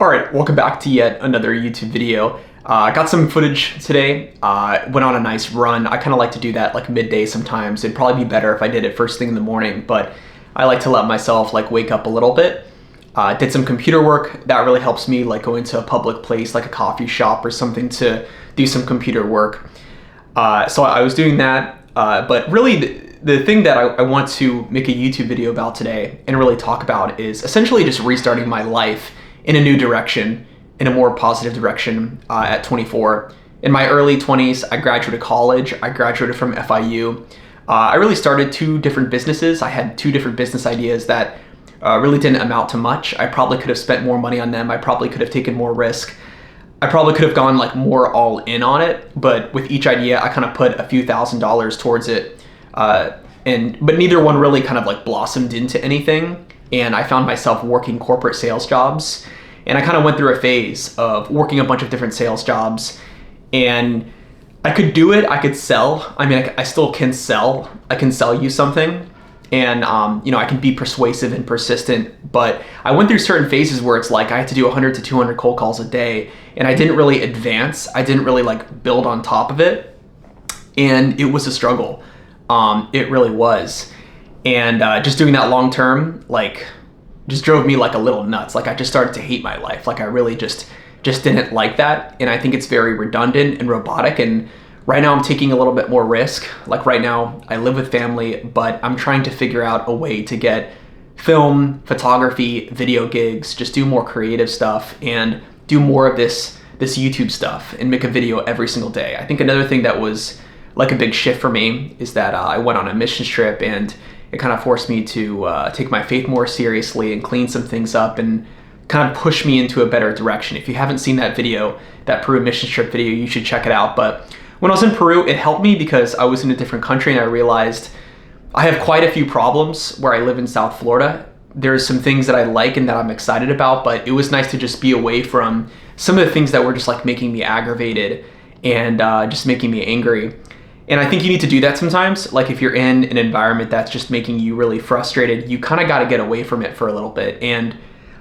Alright, welcome back to yet another YouTube video. I got some footage today, went on a nice run. I kind of like to do that like midday sometimes. It'd probably be better if I did it first thing in the morning, but I like to let myself like wake up a little bit. Did some computer work. That really helps me, like go into a public place like a coffee shop or something to do some computer work. So I was doing that, but really the thing that I want to make a YouTube video about today and really talk about is essentially just restarting my life in a new direction, in a more positive direction at 24. In my early 20s, I graduated college. I graduated from FIU. I really started two different businesses. I had two different business ideas that really didn't amount to much. I probably could have spent more money on them. I probably could have taken more risk. I probably could have gone like more all in on it, but with each idea, I kind of put a few $1,000s towards it. But neither one really kind of like blossomed into anything. And I found myself working corporate sales jobs. And I kind of went through a phase of working a bunch of different sales jobs. And I could do it, I could sell. I mean, I still can sell. I can sell you something. And I can be persuasive and persistent. But I went through certain phases where it's like I had to do 100 to 200 cold calls a day. And I didn't really advance. I didn't really like build on top of it. And it was a struggle. It really was. And just doing that long term, like, just drove me like a little nuts. Like I just started to hate my life. Like I really just didn't like that. And I think it's very redundant and robotic. And right now I'm taking a little bit more risk. Like right now I live with family, but I'm trying to figure out a way to get film, photography, video gigs, just do more creative stuff and do more of this YouTube stuff and make a video every single day. I think another thing that was like a big shift for me is that I went on a missions trip, and it kind of forced me to take my faith more seriously and clean some things up and kind of push me into a better direction. If you haven't seen that video, that Peru missions trip video, you should check it out. But when I was in Peru, it helped me because I was in a different country and I realized I have quite a few problems where I live in South Florida. There's some things that I like and that I'm excited about, but it was nice to just be away from some of the things that were just like making me aggravated and just making me angry. And I think you need to do that sometimes. Like if you're in an environment that's just making you really frustrated, you kind of got to get away from it for a little bit. And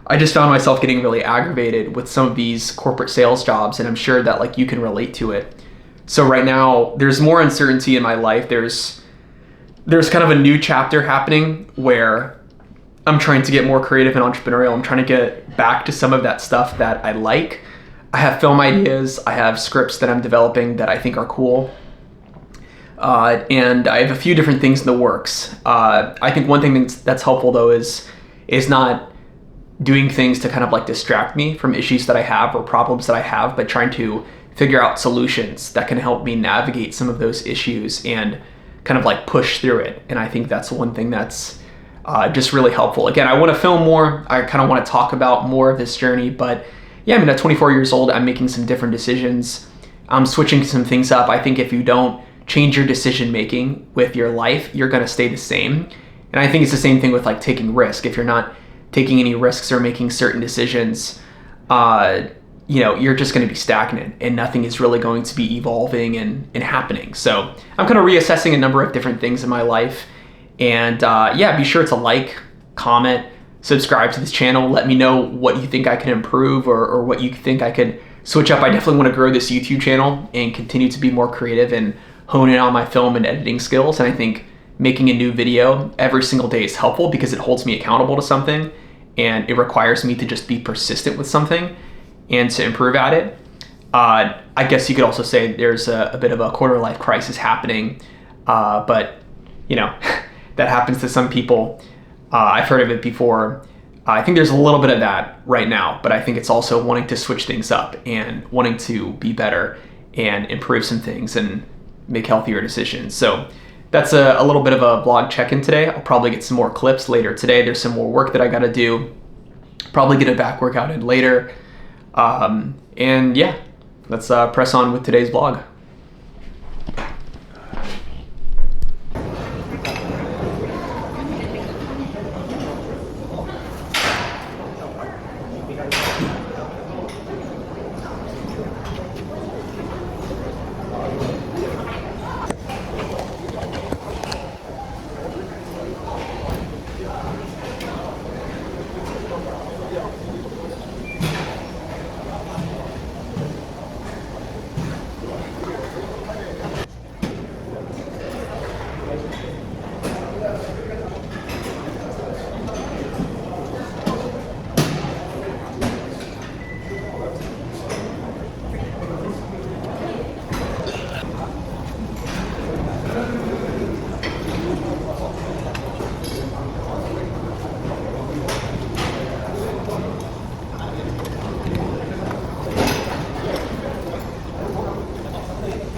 I just found myself getting really aggravated with some of these corporate sales jobs, and I'm sure that like you can relate to it. So right now there's more uncertainty in my life. There's kind of a new chapter happening where I'm trying to get more creative and entrepreneurial. I'm trying to get back to some of that stuff that I like. I have film ideas. I have scripts that I'm developing that I think are cool. And I have a few different things in the works. I think one thing that's helpful though is not doing things to kind of like distract me from issues that I have or problems that I have, but trying to figure out solutions that can help me navigate some of those issues and kind of like push through it. And I think that's one thing that's just really helpful. Again, I want to film more. I kind of want to talk about more of this journey, but yeah, I mean, at 24 years old, I'm making some different decisions. I'm switching some things up. I think if you don't change your decision making with your life, you're going to stay the same. And I think it's the same thing with like taking risk. If you're not taking any risks or making certain decisions, you're just going to be stagnant and nothing is really going to be evolving and happening. So I'm kind of reassessing a number of different things in my life. And be sure to like, comment, subscribe to this channel. Let me know what you think I can improve or what you think I could switch up. I definitely want to grow this YouTube channel and continue to be more creative and hone in on my film and editing skills. And I think making a new video every single day is helpful because it holds me accountable to something and it requires me to just be persistent with something and to improve at it. I guess you could also say there's a bit of a quarter life crisis happening, but that happens to some people. I've heard of it before. I think there's a little bit of that right now, but I think it's also wanting to switch things up and wanting to be better and improve some things and make healthier decisions. So that's a little bit of a vlog check-in today. I'll probably get some more clips later today. There's some more work that I got to do. Probably get a back workout in later. Let's press on with today's vlog.